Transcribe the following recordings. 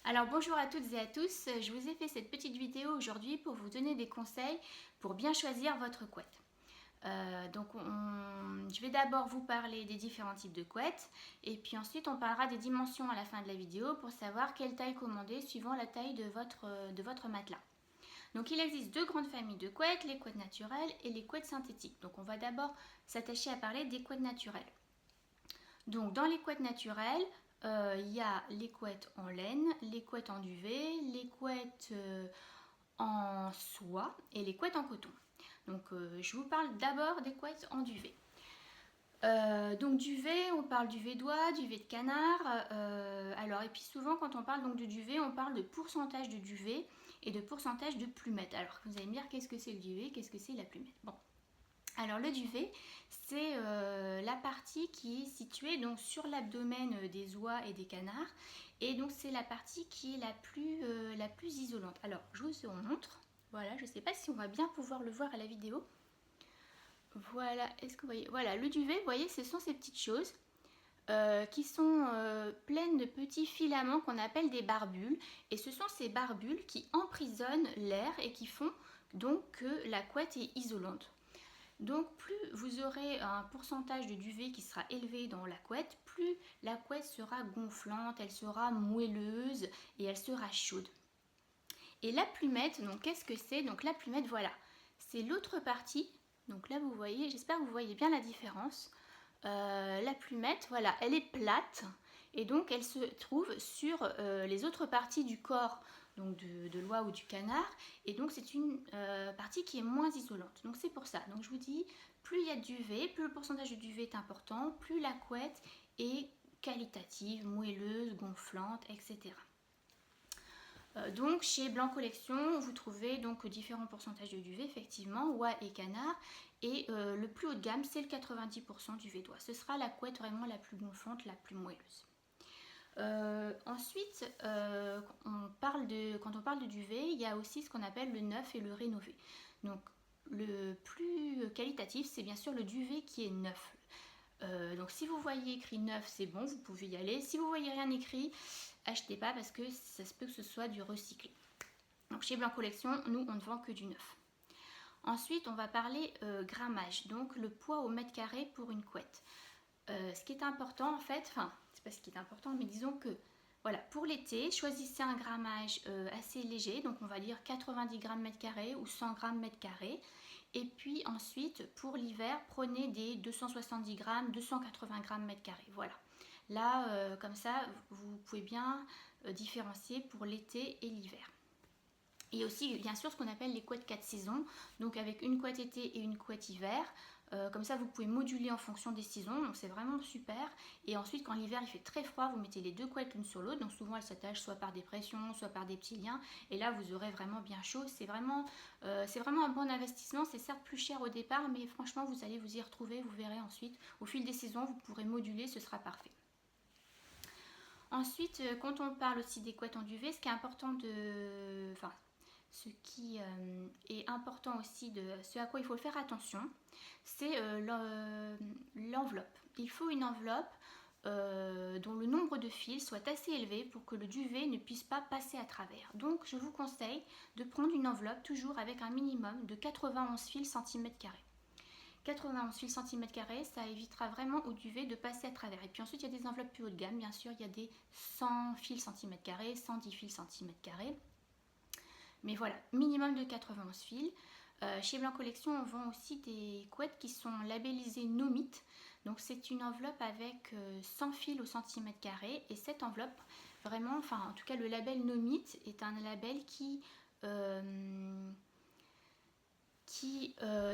Alors bonjour à toutes et à tous, je vous ai fait cette petite vidéo aujourd'hui pour vous donner des conseils pour bien choisir votre couette. Je vais d'abord vous parler des différents types de couettes et puis ensuite on parlera des dimensions à la fin de la vidéo pour savoir quelle taille commander suivant la taille de votre matelas. Donc il existe deux grandes familles de couettes, les couettes naturelles et les couettes synthétiques. Donc on va d'abord s'attacher à parler des couettes naturelles. Donc dans les couettes naturelles, il y a les couettes en laine, les couettes en duvet, les couettes en soie et les couettes en coton. Donc je vous parle d'abord des couettes en duvet. Donc duvet, on parle duvet d'oie, duvet de canard. Et puis souvent quand on parle donc de duvet, on parle de pourcentage de duvet et de pourcentage de plumettes. Alors vous allez me dire qu'est-ce que c'est le duvet, qu'est-ce que c'est la plumette. Bon. Alors le duvet, c'est la partie qui est située donc sur l'abdomen des oies et des canards. Et donc c'est la partie qui est la plus isolante. Alors je vous en montre. Voilà, je ne sais pas si on va bien pouvoir le voir à la vidéo. Voilà, est-ce que vous voyez? Voilà, le duvet, vous voyez, ce sont ces petites choses qui sont pleines de petits filaments qu'on appelle des barbules. Et ce sont ces barbules qui emprisonnent l'air et qui font donc que la couette est isolante. Donc plus vous aurez un pourcentage de duvet qui sera élevé dans la couette, plus la couette sera gonflante, elle sera moelleuse et elle sera chaude. Et la plumette, donc qu'est-ce que c'est? Donc la plumette, voilà, c'est l'autre partie. Donc là vous voyez, j'espère que vous voyez bien la différence. La plumette, voilà, elle est plate et donc elle se trouve sur les autres parties du corps, donc de l'oie ou du canard, et donc c'est une partie qui est moins isolante. Donc c'est pour ça. Donc je vous dis, plus il y a de duvet, plus le pourcentage de duvet est important, plus la couette est qualitative, moelleuse, gonflante, etc. Donc chez Blanc Collection, vous trouvez donc différents pourcentages de duvet, effectivement, oie et canard. Et le plus haut de gamme, c'est le 90% duvet d'oie. Ce sera la couette vraiment la plus gonflante, la plus moelleuse. Ensuite, quand on parle de duvet, il y a aussi ce qu'on appelle le neuf et le rénové. Donc le plus qualitatif, c'est bien sûr le duvet qui est neuf. Donc si vous voyez écrit neuf, c'est bon, vous pouvez y aller. Si vous voyez rien écrit, achetez pas parce que ça se peut que ce soit du recyclé. Donc chez Blanc Collection, nous on ne vend que du neuf. Ensuite, on va parler grammage, donc le poids au mètre carré pour une couette. Ce qui est important en fait, enfin c'est pas ce qui est important, mais disons que voilà, pour l'été, choisissez un grammage assez léger, donc on va dire 90 grammes mètre carré ou 100 grammes mètre carré. Et puis ensuite, pour l'hiver, prenez des 270 grammes, 280 grammes mètre carré. Voilà. Là, comme ça, vous pouvez bien différencier pour l'été et l'hiver. Et aussi, bien sûr, ce qu'on appelle les couettes 4 saisons, donc avec une couette été et une couette hiver. Comme ça, vous pouvez moduler en fonction des saisons, donc c'est vraiment super. Et ensuite, quand l'hiver il fait très froid, vous mettez les deux couettes l'une sur l'autre, donc souvent elles s'attachent soit par des pressions, soit par des petits liens. Et là, vous aurez vraiment bien chaud. C'est vraiment un bon investissement. C'est certes plus cher au départ, mais franchement, vous allez vous y retrouver. Vous verrez ensuite, au fil des saisons, vous pourrez moduler, ce sera parfait. Ensuite, quand on parle aussi des couettes en duvet, ce qui est important ce qui est important aussi, ce à quoi il faut faire attention, c'est l'enveloppe. Il faut une enveloppe dont le nombre de fils soit assez élevé pour que le duvet ne puisse pas passer à travers. Donc je vous conseille de prendre une enveloppe toujours avec un minimum de 91 fils cm². 91 fils cm², ça évitera vraiment au duvet de passer à travers. Et puis ensuite, il y a des enveloppes plus haut de gamme, bien sûr, il y a des 100 fils cm², 110 fils cm². Mais voilà, minimum de 91 fils. Chez Blanc Collection, on vend aussi des couettes qui sont labellisées Nomit. Donc c'est une enveloppe avec 100 fils au cm². Et cette enveloppe, vraiment, enfin en tout cas le label Nomit est un label qui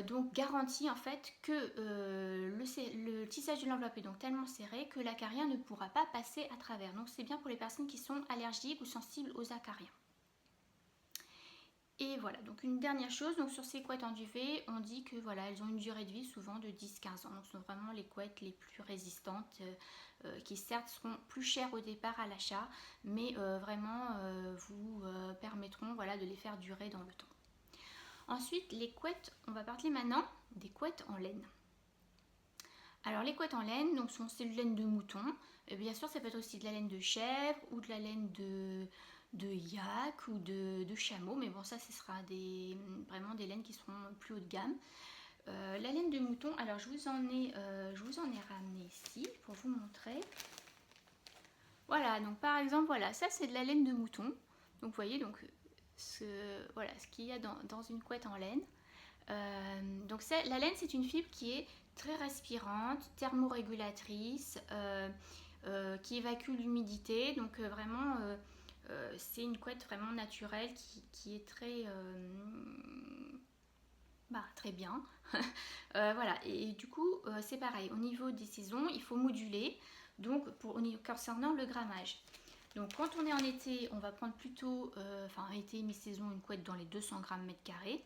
donc garantit en fait que le tissage de l'enveloppe est donc tellement serré que l'acarien ne pourra pas passer à travers. Donc c'est bien pour les personnes qui sont allergiques ou sensibles aux acariens. Et voilà, donc une dernière chose, donc sur ces couettes en duvet, on dit que voilà, elles ont une durée de vie souvent de 10-15 ans. Donc ce sont vraiment les couettes les plus résistantes qui certes seront plus chères au départ à l'achat, mais vraiment vous permettront voilà, de les faire durer dans le temps. Ensuite, les couettes, on va parler maintenant des couettes en laine. Alors les couettes en laine, c'est de laine de mouton. Et bien sûr, ça peut être aussi de la laine de chèvre ou de la laine de yak ou de chameau, mais bon ça ce sera vraiment des laines qui seront plus haut de gamme. La laine de mouton, alors je vous en ai ramené ici pour vous montrer. Voilà, donc par exemple, voilà, ça c'est de la laine de mouton. Donc vous voyez, donc voilà ce qu'il y a dans une couette en laine. Donc la laine, c'est une fibre qui est très respirante, thermorégulatrice, qui évacue l'humidité. Donc vraiment, c'est une couette vraiment naturelle qui est très bien. Voilà, et du coup, c'est pareil. Au niveau des saisons, il faut moduler. Donc, concernant le grammage. Donc, quand on est en été, on va prendre plutôt, été, mi-saison, une couette dans les 200 grammes mètre carré.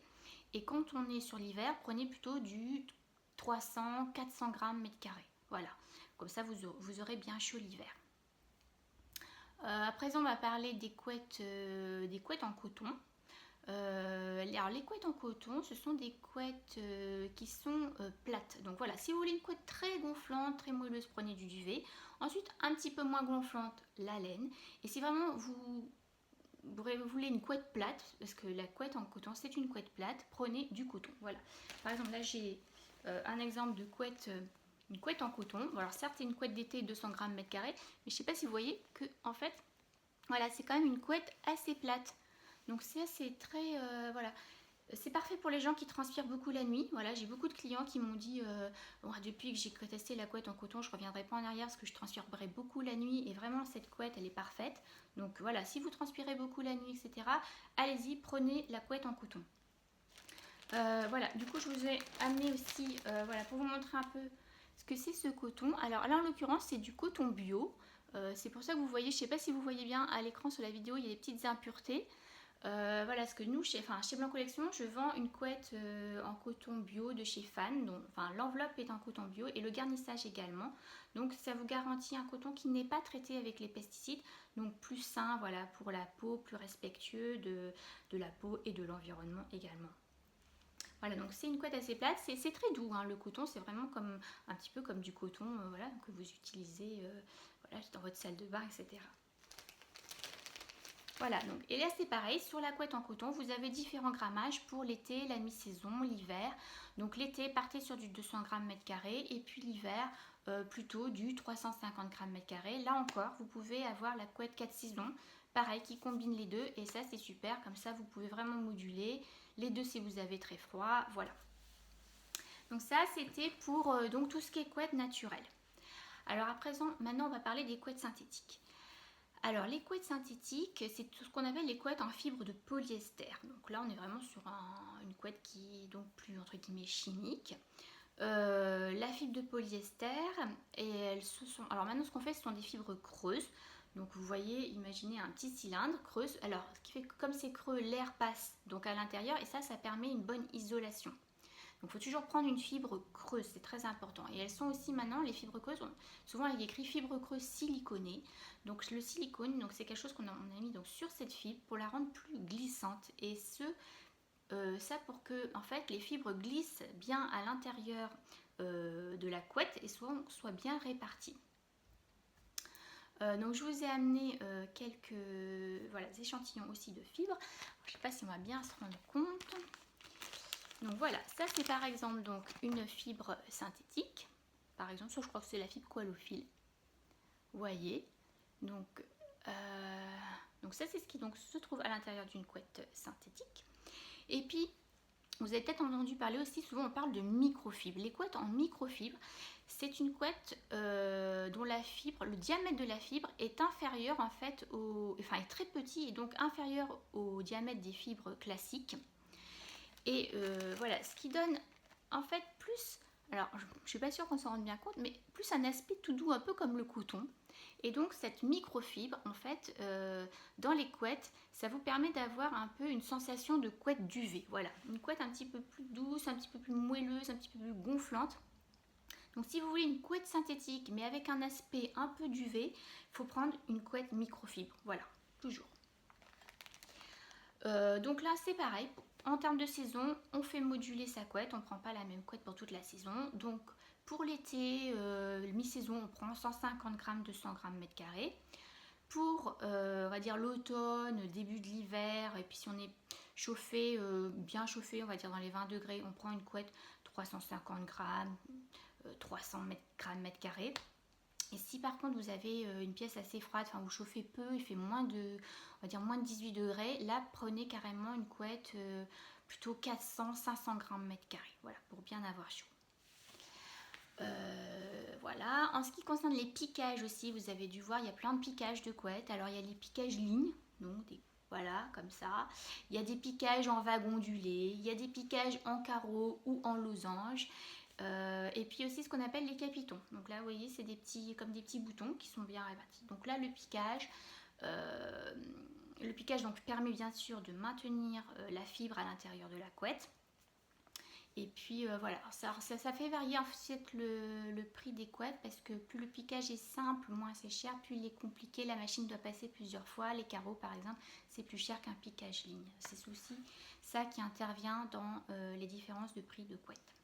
Et quand on est sur l'hiver, prenez plutôt du 300-400 grammes mètre carré. Voilà, comme ça vous aurez bien chaud l'hiver. À présent, on va parler des couettes en coton. Alors les couettes en coton, ce sont des couettes qui sont plates. Donc voilà, si vous voulez une couette très gonflante, très moelleuse, prenez du duvet. Ensuite, un petit peu moins gonflante, la laine. Et si vraiment vous voulez une couette plate, parce que la couette en coton c'est une couette plate, prenez du coton. Voilà. Par exemple, là j'ai un exemple de couette, une couette en coton. Bon, alors certes c'est une couette d'été 200 grammes mètre carré, mais je sais pas si vous voyez que en fait, voilà, c'est quand même une couette assez plate. Donc ça c'est très, voilà. C'est parfait pour les gens qui transpirent beaucoup la nuit. Voilà, j'ai beaucoup de clients qui m'ont dit depuis que j'ai testé la couette en coton, je ne reviendrai pas en arrière parce que je transpirerai beaucoup la nuit et vraiment cette couette elle est parfaite. Donc voilà, si vous transpirez beaucoup la nuit, etc., allez-y, prenez la couette en coton. Voilà, du coup je vous ai amené aussi voilà, pour vous montrer un peu ce que c'est ce coton. Alors là en l'occurrence c'est du coton bio. C'est pour ça que vous voyez, je ne sais pas si vous voyez bien à l'écran sur la vidéo, il y a des petites impuretés. Voilà, ce que nous, chez Blanc Collection, je vends une couette en coton bio de chez Fan. Donc, l'enveloppe est en coton bio et le garnissage également. Donc ça vous garantit un coton qui n'est pas traité avec les pesticides, donc plus sain, voilà, pour la peau, plus respectueux de la peau et de l'environnement également. Voilà, donc c'est une couette assez plate, c'est très doux, hein, le coton, c'est vraiment comme un petit peu comme du coton voilà, que vous utilisez voilà, dans votre salle de bain, etc. Voilà, donc, et là c'est pareil, sur la couette en coton, vous avez différents grammages pour l'été, la mi-saison, l'hiver. Donc l'été, partez sur du 200 grammes mètre carré et puis l'hiver, plutôt du 350 grammes mètre carré. Là encore, vous pouvez avoir la couette 4 saisons, pareil, qui combine les deux et ça c'est super, comme ça vous pouvez vraiment moduler les deux si vous avez très froid, voilà. Donc ça c'était pour donc tout ce qui est couette naturelle. Alors à présent, maintenant on va parler des couettes synthétiques. Alors les couettes synthétiques, c'est tout ce qu'on appelle les couettes en fibre de polyester. Donc là on est vraiment sur une couette qui est donc plus entre guillemets chimique. La fibre de polyester, et alors maintenant ce qu'on fait ce sont des fibres creuses. Donc vous voyez, imaginez un petit cylindre creuse. Alors ce qui fait que comme c'est creux, l'air passe donc à l'intérieur et ça permet une bonne isolation. Donc il faut toujours prendre une fibre creuse, c'est très important. Et elles sont aussi maintenant, les fibres creuses, souvent il y a écrit fibre creuse siliconée. Donc le silicone, donc c'est quelque chose qu'on a mis donc sur cette fibre pour la rendre plus glissante. Et ça pour que en fait les fibres glissent bien à l'intérieur de la couette et soient bien réparties. Donc je vous ai amené quelques échantillons aussi de fibres. Je ne sais pas si on va bien se rendre compte. Donc voilà, ça c'est par exemple donc une fibre synthétique. Par exemple, ça je crois que c'est la fibre Coalophile. Vous voyez. Donc ça c'est ce qui donc se trouve à l'intérieur d'une couette synthétique. Et puis vous avez peut-être entendu parler aussi, souvent on parle de microfibre. Les couettes en microfibre, c'est une couette dont la fibre, le diamètre de la fibre est inférieur en fait est très petit et donc inférieur au diamètre des fibres classiques. Et voilà, ce qui donne en fait plus, alors je ne suis pas sûre qu'on s'en rende bien compte, mais plus un aspect tout doux, un peu comme le coton. Et donc cette microfibre, en fait, dans les couettes, ça vous permet d'avoir un peu une sensation de couette duvet. Voilà, une couette un petit peu plus douce, un petit peu plus moelleuse, un petit peu plus gonflante. Donc si vous voulez une couette synthétique, mais avec un aspect un peu duvet, il faut prendre une couette microfibre. Voilà, toujours. Donc là, c'est pareil. En termes de saison, on fait moduler sa couette. On ne prend pas la même couette pour toute la saison. Donc pour l'été, mi-saison, on prend 150 grammes, 200 grammes mètre carré. pour, on va dire, l'automne, début de l'hiver, et puis si on est chauffé, bien chauffé, on va dire dans les 20 degrés, on prend une couette 350 grammes, 300 grammes mètre carré. Et si par contre vous avez une pièce assez froide, enfin vous chauffez peu, il fait moins de, on va dire moins de 18 degrés, là prenez carrément une couette plutôt 400-500 grammes mètre carré, voilà, pour bien avoir chaud. Voilà, en ce qui concerne les piquages aussi, vous avez dû voir, il y a plein de piquages de couettes. Alors il y a les piquages lignes, donc voilà, comme ça. Il y a des piquages en vague ondulée, il y a des piquages en carreau ou en losange. Et puis aussi ce qu'on appelle les capitons. Donc là, vous voyez, c'est des petits, comme des petits boutons qui sont bien répartis. Donc là, le piquage donc, permet bien sûr de maintenir la fibre à l'intérieur de la couette. Et puis voilà, ça fait varier en fait le prix des couettes parce que plus le piquage est simple, moins c'est cher, plus il est compliqué, la machine doit passer plusieurs fois. Les carreaux par exemple, c'est plus cher qu'un piquage ligne. C'est aussi ça qui intervient dans les différences de prix de couettes.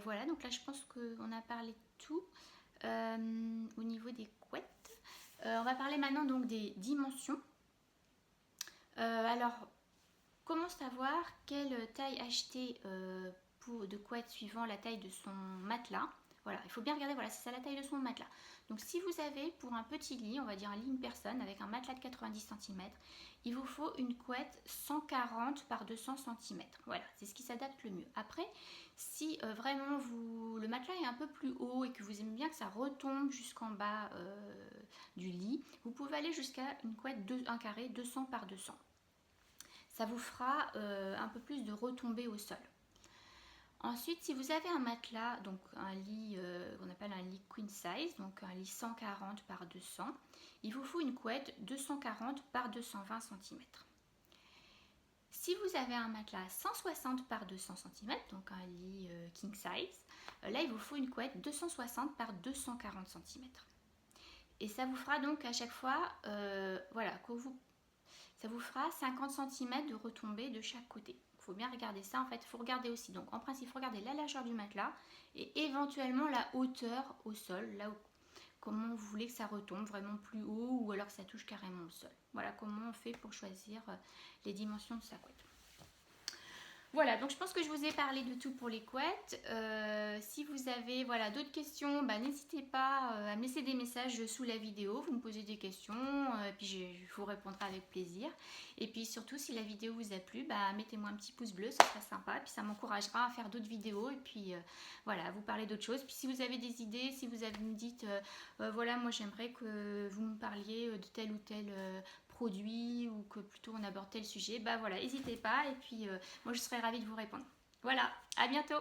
Voilà, donc là je pense qu'on a parlé de tout au niveau des couettes. On va parler maintenant donc des dimensions. Alors, comment savoir quelle taille acheter de couette suivant la taille de son matelas? Voilà, il faut bien regarder, voilà, c'est ça la taille de son matelas. Donc si vous avez pour un petit lit, on va dire un lit une personne avec un matelas de 90 cm, il vous faut une couette 140 par 200 cm. Voilà, c'est ce qui s'adapte le mieux. Après, si vraiment le matelas est un peu plus haut et que vous aimez bien que ça retombe jusqu'en bas du lit, vous pouvez aller jusqu'à une couette 1 carré 200 par 200. Ça vous fera un peu plus de retombées au sol. Ensuite, si vous avez un matelas, donc un lit qu'on appelle un lit queen size, donc un lit 140 par 200, il vous faut une couette 240 par 220 cm. Si vous avez un matelas 160 par 200 cm, donc un lit king size, là il vous faut une couette 260 par 240 cm. Et ça vous fera donc à chaque fois, voilà, ça vous fera 50 cm de retombée de chaque côté. Il faut bien regarder ça. En fait, il faut regarder aussi. Donc, en principe, il faut regarder la largeur du matelas et éventuellement la hauteur au sol. Là où, comment vous voulez que ça retombe, vraiment plus haut ou alors que ça touche carrément au sol. Voilà comment on fait pour choisir les dimensions de sa couette. Voilà, donc je pense que je vous ai parlé de tout pour les couettes. Si vous avez d'autres questions, n'hésitez pas à me laisser des messages sous la vidéo. Vous me posez des questions, puis je vous répondrai avec plaisir. Et puis surtout, si la vidéo vous a plu, mettez-moi un petit pouce bleu, ce serait sympa. Et puis ça m'encouragera à faire d'autres vidéos et puis voilà, vous parler d'autres choses. Puis si vous avez des idées, si vous me dites, voilà, moi j'aimerais que vous me parliez de tel ou tel produit ou que plutôt on aborde tel sujet, voilà, n'hésitez pas et puis moi je serai ravie de vous répondre. Voilà, à bientôt!